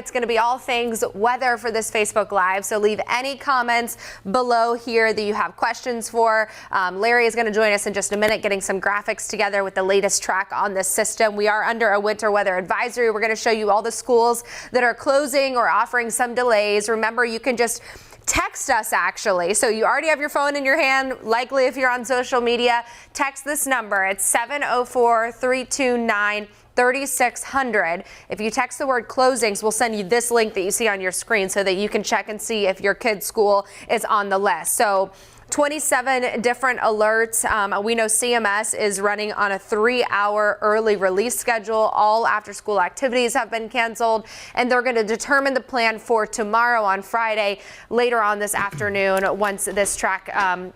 It's going to be all things weather for this Facebook Live. So leave any comments below here that you have questions for. Larry is going to join us in just a minute, getting some graphics together with the latest track on this system. We are under a winter weather advisory. We're going to show you all the schools that are closing or offering some delays. Remember, you can just text us, actually. So you already have your phone in your hand. Likely, if you're on social media, text this number. It's 704-329-3600. If you text the word closings, we'll send you this link that you see on your screen so that you can check and see if your kid's school is on the list. So 27 different alerts. We know CMS is running on a 3-hour early release schedule. All after-school activities have been canceled, and they're going to determine the plan for tomorrow on Friday, later on this afternoon, once this track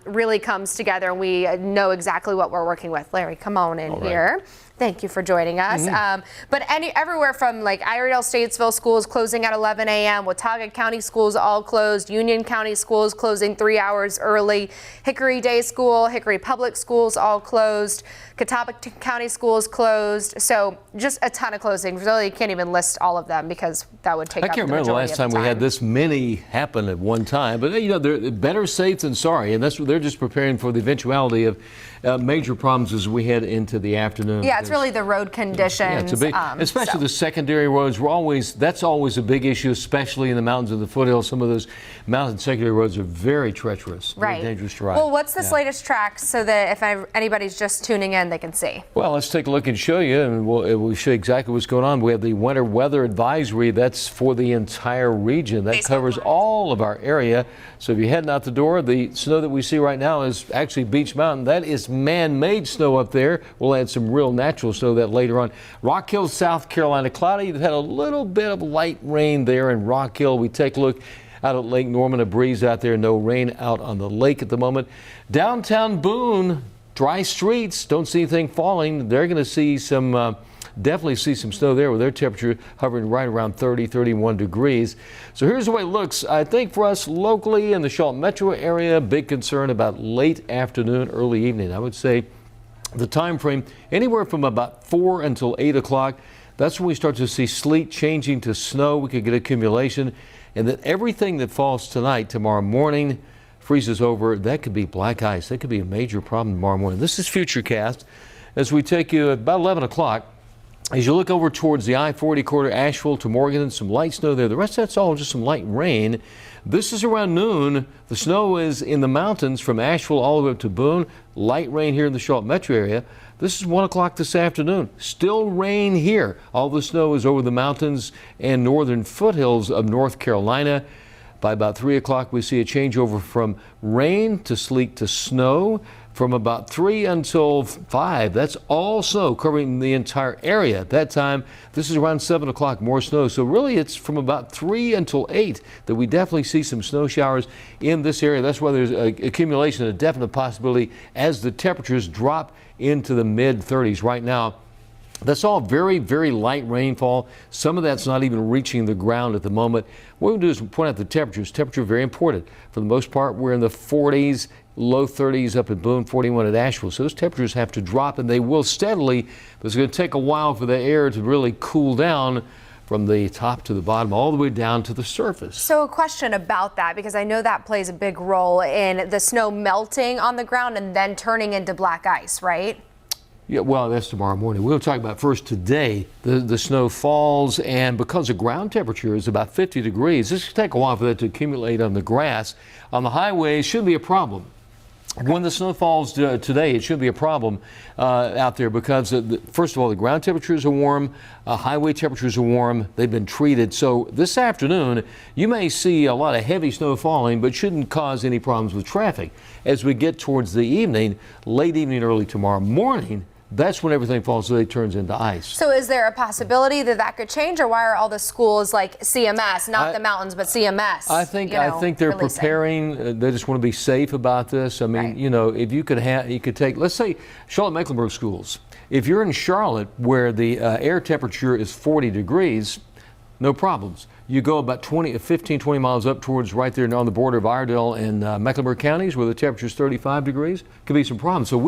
really comes together and we know exactly what we're working with. Larry, come on in here. Thank you for joining us. But everywhere from like Iredell Statesville schools closing at 11 a.m., Watauga County schools all closed, Union County schools closing 3 hours early, Hickory Day School, Hickory Public Schools all closed, Catawba County schools closed. So just a ton of closings. Really, you can't even list all of them because that would take up the majority of the time. I can't remember the last time we had this many happen at one time. But you know, they're better safe than sorry, and that's what they're just preparing for the eventuality of major problems as we head into the afternoon. Yeah, it's really the road conditions. Yeah, it's a big, especially the secondary roads. That's always a big issue, especially in the mountains and the foothills. Some of those mountain secondary roads are very treacherous, very dangerous to ride. Well, what's this latest track so that if anybody's just tuning in, they can see? Well, let's take a look and show you, and we'll show you exactly what's going on. We have the winter weather advisory. That's for the entire region. That covers all of our area. So if you're heading out the door, the snow that we see right now is actually Beech Mountain. That is man-made snow up there. We'll add some real natural snow that later on. Rock Hill, South Carolina, cloudy. We've had a little bit of light rain there in Rock Hill. We take a look out at Lake Norman, a breeze out there. No rain out on the lake at the moment. Downtown Boone, dry streets. Don't see anything falling. They're going to see some definitely see some snow there with their temperature hovering right around 30, 31 degrees. So here's the way it looks. I think for us locally in the Charlotte metro area, big concern about late afternoon, early evening. I would say the time frame anywhere from about 4 until 8 o'clock. That's when we start to see sleet changing to snow. We could get accumulation, and then everything that falls tonight, tomorrow morning, freezes over. That could be black ice. That could be a major problem tomorrow morning. This is Futurecast as we take you at about 11 o'clock. As you look over towards the I-40 corridor, Asheville to Morgan, some light snow there. The rest of that's all just some light rain. This is around noon. The snow is in the mountains from Asheville all the way up to Boone. Light rain here in the Charlotte metro area. This is 1 o'clock this afternoon. Still rain here. All the snow is over the mountains and northern foothills of North Carolina. By about 3 o'clock, we see a changeover from rain to sleet to snow. From about 3 until 5, that's all snow covering the entire area. At that time, this is around 7 o'clock, more snow. So really, it's from about 3 until 8 that we definitely see some snow showers in this area. That's why there's accumulation, a definite possibility as the temperatures drop into the mid-30s right now. That's all very, very light rainfall. Some of that's not even reaching the ground at the moment. What we'll do is point out the temperatures. Temperature very important. For the most part, we're in the 40s, low 30s up at Boone, 41 at Asheville. So those temperatures have to drop, and they will steadily. But it's going to take a while for the air to really cool down from the top to the bottom, all the way down to the surface. So a question about that, because I know that plays a big role in the snow melting on the ground and then turning into black ice, right? Yeah, well, that's tomorrow morning. We'll talk about first today. The snow falls, and because the ground temperature is about 50 degrees, this will take a while for that to accumulate on the grass. On the highways, shouldn't be a problem. When the snow falls today, it should be a problem out there because, first of all, the ground temperatures are warm, highway temperatures are warm. They've been treated. So this afternoon, you may see a lot of heavy snow falling, but shouldn't cause any problems with traffic. As we get towards the evening, late evening, early tomorrow morning, that's when everything falls away, turns into ice. So is there a possibility that could change, or why are all the schools like CMS, not the mountains, but CMS? I think they're releasing? Preparing. They just want to be safe about this. I mean, you know, if you could take, let's say, Charlotte-Mecklenburg schools. If you're in Charlotte where the air temperature is 40 degrees, no problems. You go about 15, 20 miles up towards right there on the border of Iredell and Mecklenburg counties where the temperature is 35 degrees, could be some problems. So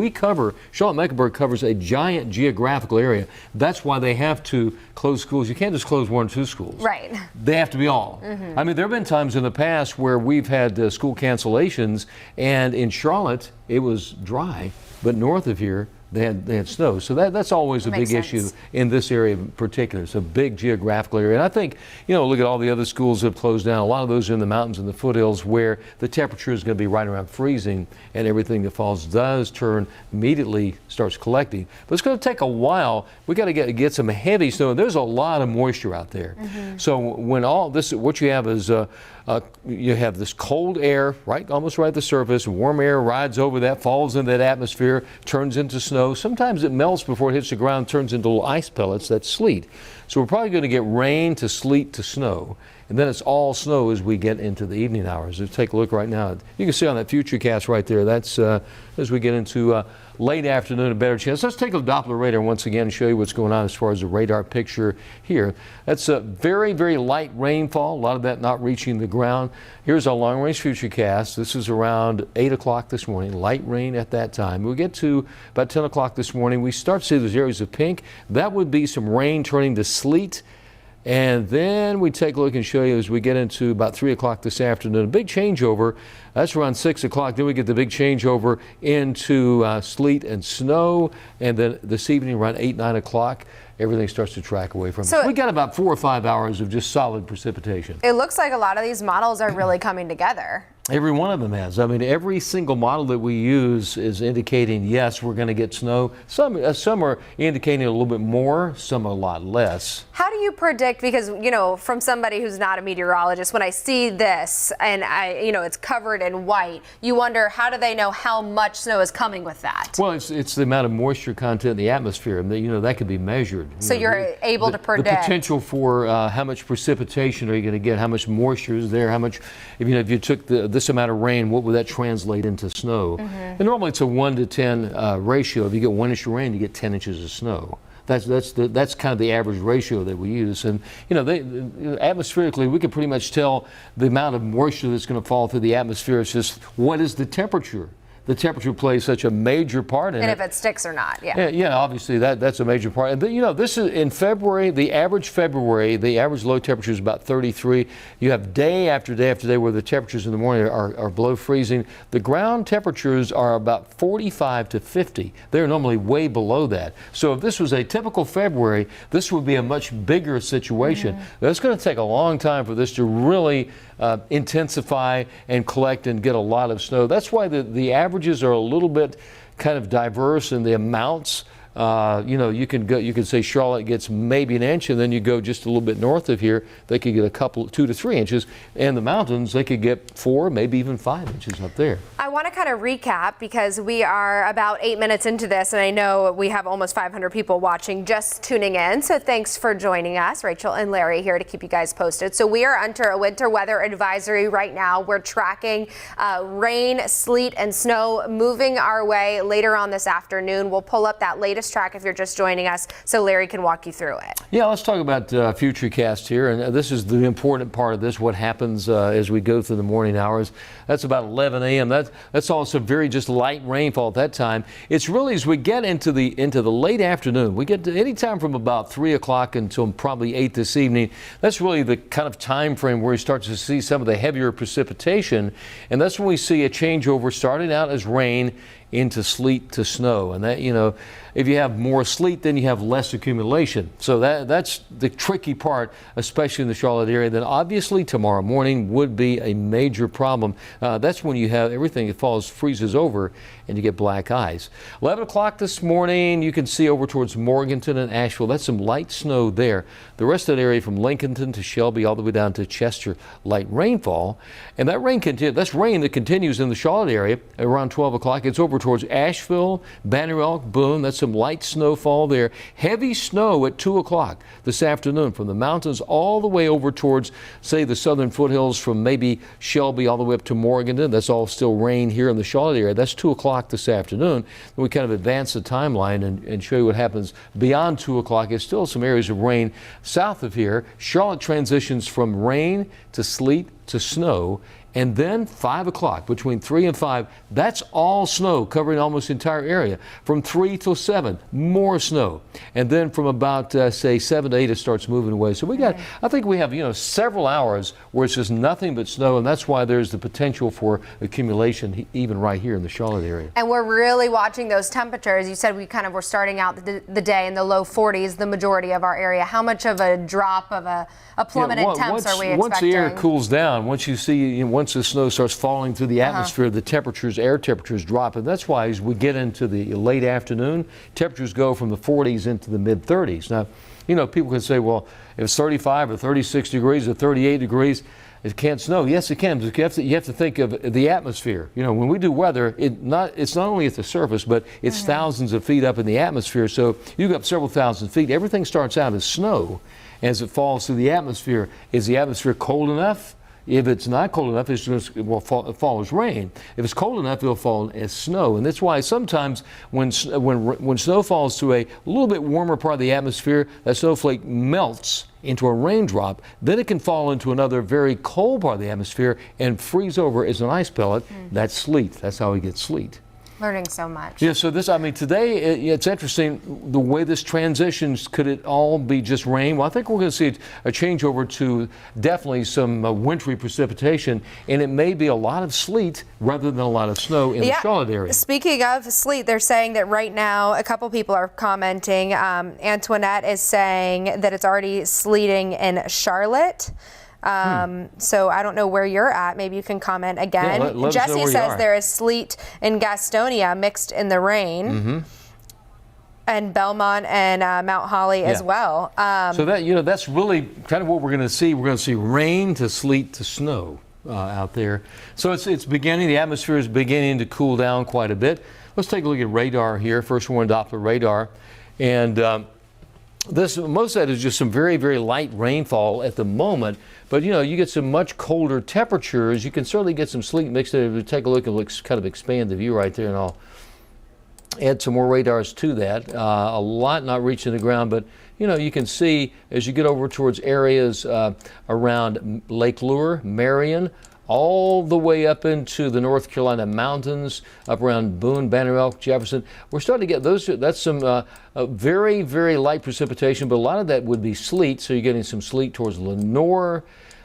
Charlotte-Mecklenburg covers a giant geographical area. That's why they have to close schools. You can't just close 1 or 2 schools. Right. They have to be all. I mean, there have been times in the past where we've had school cancellations, and in Charlotte, it was dry, but north of here, they had snow. So that's always a big issue in this area in particular. It's a big geographical area. And I think, look at all the other schools that have closed down. A lot of those are in the mountains and the foothills where the temperature is going to be right around freezing, and everything that falls does turn immediately starts collecting. But it's going to take a while. We got to get some heavy snow. There's a lot of moisture out there. So when all this, what you have is you have this cold air almost right at the surface. Warm air rides over that, falls into that atmosphere, turns into snow. Sometimes it melts before it hits the ground, turns into little ice pellets. That's sleet. So we're probably going to get rain to sleet to snow, and then it's all snow as we get into the evening hours. Let's take a look right now. You can see on that Futurecast right there. That's as we get into late afternoon, a better chance. Let's take a Doppler radar once again and show you what's going on as far as the radar picture here. That's a very, very light rainfall, a lot of that not reaching the ground. Here's our long-range Futurecast. This is around 8 o'clock this morning, light rain at that time. We get to about 10 o'clock this morning. We start to see those areas of pink. That would be some rain turning to sleet. And then we take a look and show you as we get into about 3 o'clock this afternoon, a big changeover. That's around 6 o'clock. Then we get the big changeover into sleet and snow. And then this evening around 8, 9 o'clock, everything starts to track away from us. We got about 4 or 5 hours of just solid precipitation. It looks like a lot of these models are really coming together. Every one of them has. I mean, every single model that we use is indicating, yes, we're going to get snow. Some are indicating a little bit more, some a lot less. How do you predict, because, from somebody who's not a meteorologist, when I see this and it's covered in white, you wonder, how do they know how much snow is coming with that? Well, it's the amount of moisture content in the atmosphere, and that can be measured. So you're able to predict. The potential for how much precipitation are you going to get, how much moisture is there, how much, if you took this amount of rain, what would that translate into snow? And normally it's a 1 to 10 ratio. If you get 1 inch of rain, you get 10 inches of snow. That's kind of the average ratio that we use. And atmospherically, we can pretty much tell the amount of moisture that's going to fall through the atmosphere. It's just what is the temperature? The temperature plays such a major part in it. And if it sticks or not, Yeah, obviously that's a major part. And this is in February, the average low temperature is about 33. You have day after day after day where the temperatures in the morning are below freezing. The ground temperatures are about 45 to 50. They're normally way below that. So if this was a typical February, this would be a much bigger situation. It's going to take a long time for this to really intensify and collect and get a lot of snow. That's why the averages are a little bit kind of diverse in the amounts. You can say Charlotte gets maybe an inch, and then you go just a little bit north of here, they could get a couple, 2 to 3 inches. And the mountains, they could get 4, maybe even 5 inches up there. I want to kind of recap because we are about 8 minutes into this, and I know we have almost 500 people watching just tuning in. So thanks for joining us. Rachel and Larry here to keep you guys posted. So we are under a winter weather advisory right now. We're tracking rain, sleet, and snow moving our way later on this afternoon. We'll pull up that latest track if you're just joining us so Larry can walk you through it. Yeah, let's talk about Futurecast here, and this is the important part of this, what happens as we go through the morning hours. That's about 11 a.m. That's also very just light rainfall at that time. It's really as we get into the late afternoon, we get to any time from about 3 o'clock until probably 8 this evening. That's really the kind of time frame where we start to see some of the heavier precipitation, and that's when we see a changeover starting out as rain into sleet to snow. And that, if you have more sleet, then you have less accumulation. So that's the tricky part, especially in the Charlotte area. Then obviously tomorrow morning would be a major problem. That's when you have everything that freezes over and you get black ice. 11 o'clock this morning, you can see over towards Morganton and Asheville. That's some light snow there. The rest of that area from Lincolnton to Shelby all the way down to Chester, light rainfall. And that rain that's rain that continues in the Charlotte area around 12 o'clock. It's over over towards Asheville, Banner Elk, Boone. That's some light snowfall there. Heavy snow at 2 o'clock this afternoon from the mountains all the way over towards, say, the southern foothills from maybe Shelby all the way up to Morganton. That's all still rain here in the Charlotte area. That's 2 o'clock this afternoon. We kind of advance the timeline and show you what happens beyond 2 o'clock. There's still some areas of rain south of here. Charlotte transitions from rain to sleet to snow. And then 5 o'clock, between 3 and 5, that's all snow covering almost the entire area. From 3 till 7, more snow. And then from about, say, 7 to 8, it starts moving away. So we got, I think we have, several hours where it's just nothing but snow. And that's why there's the potential for accumulation even right here in the Charlotte area. And we're really watching those temperatures. You said we kind of were starting out the day in the low 40s, the majority of our area. How much of a drop of a plummet in temps are we expecting? Once the air cools down, once you see, once the snow starts falling through the atmosphere, the air temperatures drop. And that's why as we get into the late afternoon, temperatures go from the 40s into the mid 30s. Now, people can say, well, if it's 35 or 36 degrees or 38 degrees, it can't snow. Yes, it can. But you have to think of the atmosphere. When we do weather, it's not only at the surface, but it's thousands of feet up in the atmosphere. So you go up several thousand feet. Everything starts out as snow as it falls through the atmosphere. Is the atmosphere cold enough? If it's not cold enough, it will fall as rain. If it's cold enough, it'll fall as snow. And that's why sometimes when snow falls through a little bit warmer part of the atmosphere, that snowflake melts into a raindrop. Then it can fall into another very cold part of the atmosphere and freeze over as an ice pellet. That's sleet. That's how we get sleet. Learning so much. Yeah, so today it's interesting the way this transitions. Could it all be just rain? Well, I think we're going to see a changeover to definitely some wintry precipitation, and it may be a lot of sleet rather than a lot of snow in the Charlotte area. Speaking of sleet, they're saying that right now, a couple people are commenting. Antoinette is saying that it's already sleeting in Charlotte. So I don't know where you're at. Maybe you can comment again. Yeah, let Jesse us know says there is sleet in Gastonia mixed in the rain. And Belmont and Mount Holly as well. So that's really kind of what we're going to see. We're going to see rain to sleet to snow out there. So it's beginning. The atmosphere is beginning to cool down quite a bit. Let's take a look at radar here. First one, Doppler radar, and most of that is just some very, very light rainfall at the moment. But you get some much colder temperatures. You can certainly get some sleet mixed in. If you take a look and kind of expand the view right there, and I'll add some more radars to that. A lot not reaching the ground, but you can see as you get over towards areas around Lake Lure, Marion, all the way up into the North Carolina mountains, up around Boone, Banner Elk, Jefferson. We're starting to get those. That's some very, very light precipitation, but a lot of that would be sleet. So you're getting some sleet towards Lenore.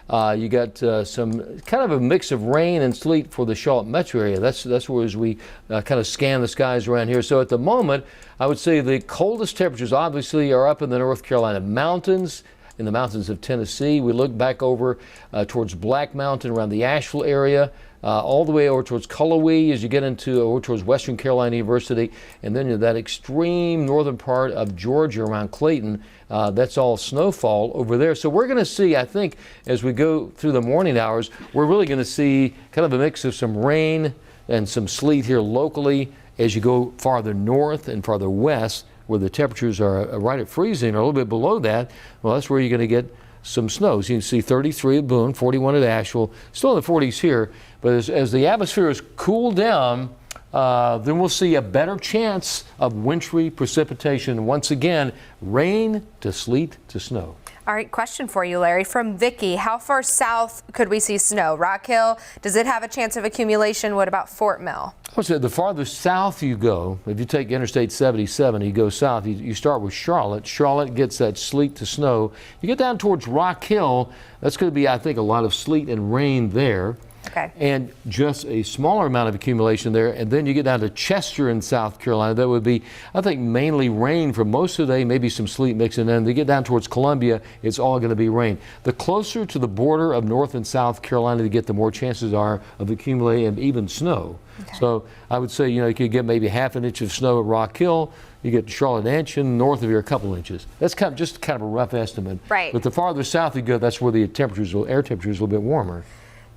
You got some kind of a mix of rain and sleet for the Charlotte metro area. That's where as we kind of scan the skies around here. So at the moment, I would say the coldest temperatures obviously are up in the North Carolina mountains, in the mountains of Tennessee. We look back over towards Black Mountain around the Asheville area, all the way over towards Cullowhee as you get over towards Western Carolina University, and then that extreme northern part of Georgia around Clayton. That's all snowfall over there. So we're going to see, I think, as we go through the morning hours, we're really going to see kind of a mix of some rain and some sleet here locally as you go farther north and farther west, where the temperatures are right at freezing or a little bit below that. Well, that's where you're going to get some snows. You can see 33 at Boone, 41 at Asheville, still in the 40s here. But as the atmosphere is cooled down, then we'll see a better chance of wintry precipitation. Once again, rain to sleet to snow. All right, question for you, Larry, from Vicky. How far south could we see snow? Rock Hill, does it have a chance of accumulation? What about Fort Mill? I would say the farther south you go, if you take Interstate 77, you go south, you start with Charlotte. Charlotte gets that sleet to snow. You get down towards Rock Hill, that's going to be, I think, a lot of sleet and rain there. Okay. And just a smaller amount of accumulation there. And then you get down to Chester in South Carolina. That would be, I think, mainly rain for most of the day, maybe some sleet mixing in. They get down towards Columbia, it's all going to be rain. The closer to the border of North and South Carolina you get, the more chances are of accumulating and even snow. Okay. So I would say, you could get maybe half an inch of snow at Rock Hill. You get Charlotte an inch, and north of here a couple inches. That's just kind of a rough estimate. Right. But the farther south you go, that's where the air temperatures are a little bit warmer.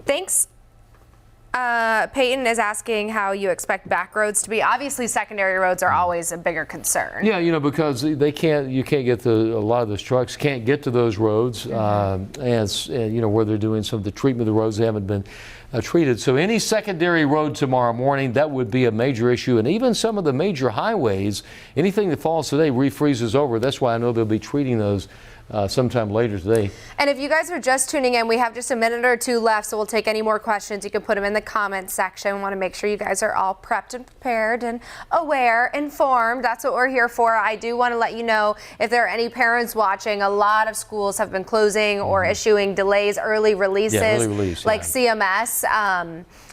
Thanks. Peyton is asking how you expect back roads to be. Obviously, secondary roads are always a bigger concern. Yeah, because you can't get a lot of those trucks can't get to those roads, and where they're doing some of the treatment of the roads, they haven't been treated. So any secondary road tomorrow morning, that would be a major issue. And even some of the major highways, anything that falls today refreezes over. That's why I know they'll be treating those sometime later today. And if you guys are just tuning in, we have just a minute or two left, so we'll take any more questions. You can put them in the comments section. We want to make sure you guys are all prepped and prepared and aware, informed. That's what we're here for. I do want to let you know, if there are any parents watching, a lot of schools have been closing or issuing delays, early releases, like CMS.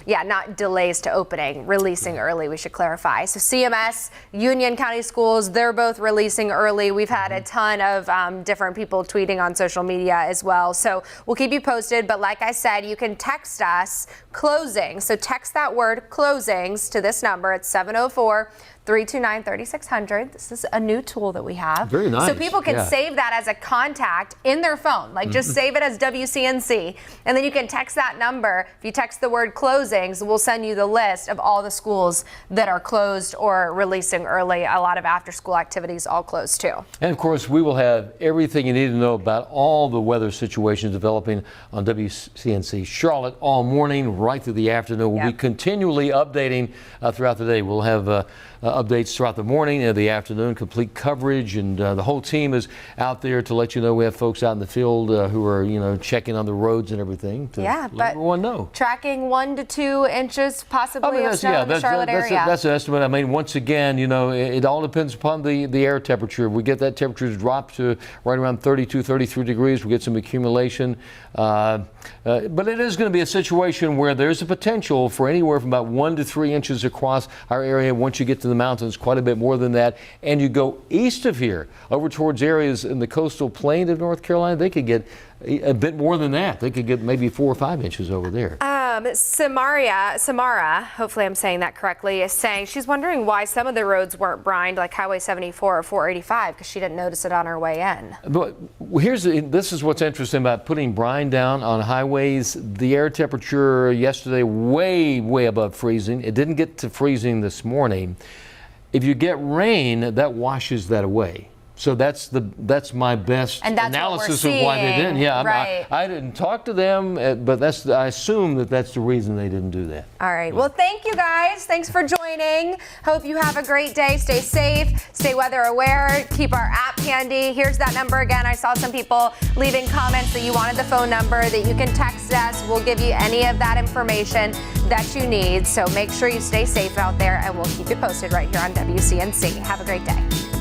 Not delays to opening, releasing early, we should clarify. So CMS, Union County Schools, they're both releasing early. We've had a ton of different people tweeting on social media as well. So we'll keep you posted. But like I said, you can text us closing. So text that word closings to this number. It's 704-329-3600. This is a new tool that we have. Very nice. So people can save that as a contact in their phone. Like just save it as WCNC. And then you can text that number. If you text the word closings, we'll send you the list of all the schools that are closed or releasing early. A lot of after school activities all closed too. And of course, we will have everything you need to know about all the weather situations developing on WCNC Charlotte all morning, right through the afternoon. We'll be continually updating throughout the day. We'll have updates throughout the morning and the afternoon, complete coverage, and the whole team is out there to let you know. We have folks out in the field who are, checking on the roads and everything to let everyone know. Tracking 1 to 2 inches possibly of snow in the Charlotte area. That's an estimate. I mean, once again, it all depends upon the air temperature. We get that temperature to drop to right around 32, 33 degrees. We get some accumulation. But it is going to be a situation where there's a potential for anywhere from about 1 to 3 inches across our area. Once you get to the mountains, quite a bit more than that. And you go east of here, over towards areas in the coastal plain of North Carolina, they could get a bit more than that. They could get maybe 4 or 5 inches over there. Samara, hopefully I'm saying that correctly, is saying she's wondering why some of the roads weren't brined, like Highway 74 or 485, because she didn't notice it on her way in. But this is what's interesting about putting brine down on highways. The air temperature yesterday way above freezing. It didn't get to freezing this morning. If you get rain, that washes that away. So that's my best analysis of why they didn't. Yeah, right. I didn't talk to them, but I assume that's the reason they didn't do that. All right. Well, thank you guys. Thanks for joining. Hope you have a great day. Stay safe. Stay weather aware. Keep our app handy. Here's that number again. I saw some people leaving comments that you wanted the phone number, that you can text us. We'll give you any of that information that you need. So make sure you stay safe out there, and we'll keep you posted right here on WCNC. Have a great day.